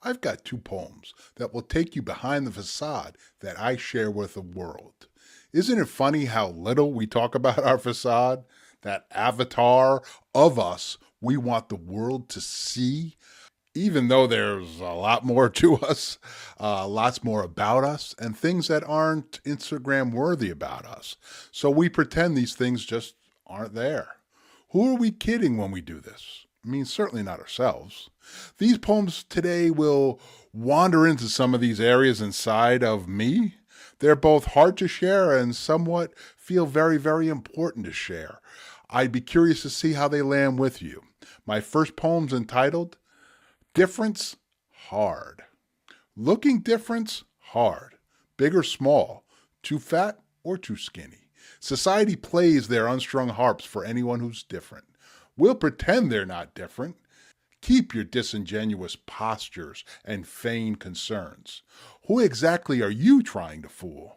I've got two poems that will take you behind the facade that I share with the world. Isn't it funny how little we talk about our facade? That avatar of us we want the world to see, even though there's a lot more to us, lots more about us, and things that aren't Instagram worthy about us. So we pretend these things just aren't there. Who are we kidding when we do this? I mean, certainly not ourselves. These poems today will wander into some of these areas inside of me. They're both hard to share and somewhat feel very, very important to share. I'd be curious to see how they land with you. My first poem's entitled Difference Hard. Looking difference hard. Big or small. Too fat or too skinny. Society plays their unstrung harps for anyone who's different. We'll pretend they're not different. Keep your disingenuous postures and feigned concerns. Who exactly are you trying to fool?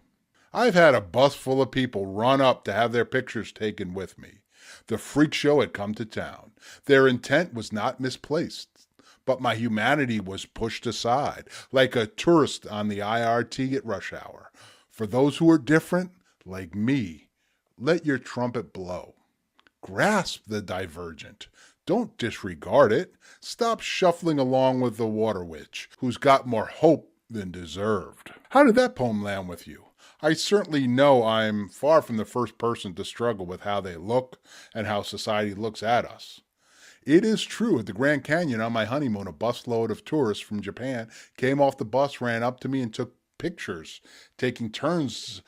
I've had a bus full of people run up to have their pictures taken with me. The freak show had come to town. Their intent was not misplaced, but my humanity was pushed aside, like a tourist on the IRT at rush hour. For those who are different, like me, let your trumpet blow. Grasp the divergent. Don't disregard it. Stop shuffling along with the water witch, who's got more hope than deserved. How did that poem land with you? I certainly know I'm far from the first person to struggle with how they look and how society looks at us. It is true, at the Grand Canyon on my honeymoon, a busload of tourists from Japan came off the bus, ran up to me, and took pictures, taking turns,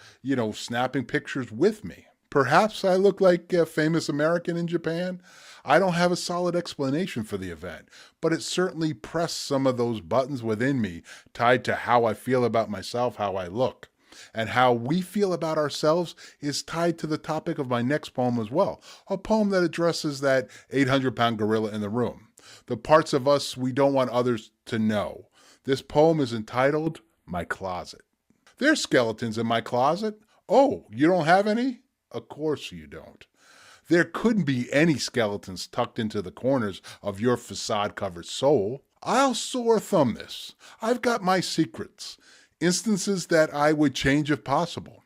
snapping pictures with me. Perhaps I look like a famous American in Japan. I don't have a solid explanation for the event, but it certainly pressed some of those buttons within me tied to how I feel about myself, how I look. And how we feel about ourselves is tied to the topic of my next poem as well, a poem that addresses that 800-pound gorilla in the room, the parts of us we don't want others to know. This poem is entitled My Closet. There's skeletons in my closet. Oh, you don't have any? Of course you don't. There couldn't be any skeletons tucked into the corners of your facade-covered soul. I'll sore thumb this. I've got my secrets. Instances that I would change if possible.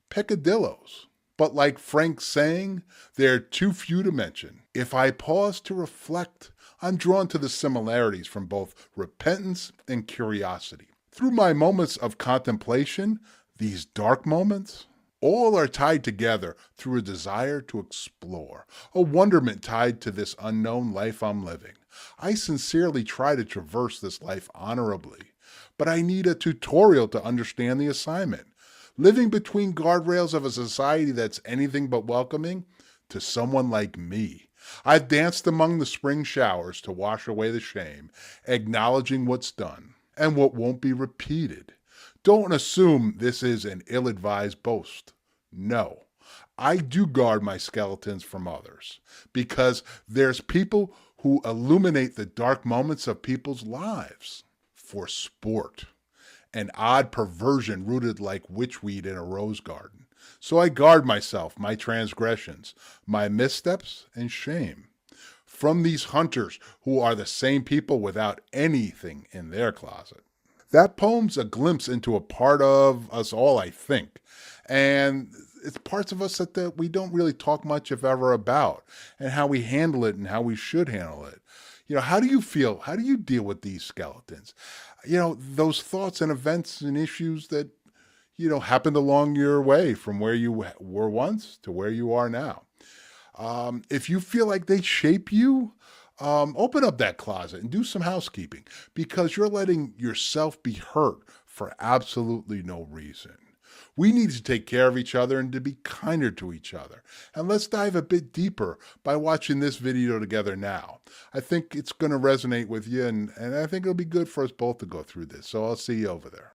Peccadillos. But like Frank's saying, they're too few to mention. If I pause to reflect, I'm drawn to the similarities from both repentance and curiosity. Through my moments of contemplation, these dark moments, all are tied together through a desire to explore, a wonderment tied to this unknown life I'm living. I sincerely try to traverse this life honorably, but I need a tutorial to understand the assignment. Living between guardrails of a society that's anything but welcoming to someone like me. I've danced among the spring showers to wash away the shame, acknowledging what's done and what won't be repeated. Don't assume this is an ill-advised boast. No, I do guard my skeletons from others because there's people who illuminate the dark moments of people's lives for sport, an odd perversion rooted like witchweed in a rose garden. So I guard myself, my transgressions, my missteps, and shame from these hunters who are the same people without anything in their closet. That poem's a glimpse into a part of us all, I think. And it's parts of us that we don't really talk much, if ever, about, and how we handle it and how we should handle it. How do you feel? How do you deal with these skeletons? Those thoughts and events and issues that, happened along your way from where you were once to where you are now. If you feel like they shape you, open up that closet and do some housekeeping because you're letting yourself be hurt for absolutely no reason. We need to take care of each other and to be kinder to each other. And let's dive a bit deeper by watching this video together now. I think it's going to resonate with you, and I think it'll be good for us both to go through this. So I'll see you over there.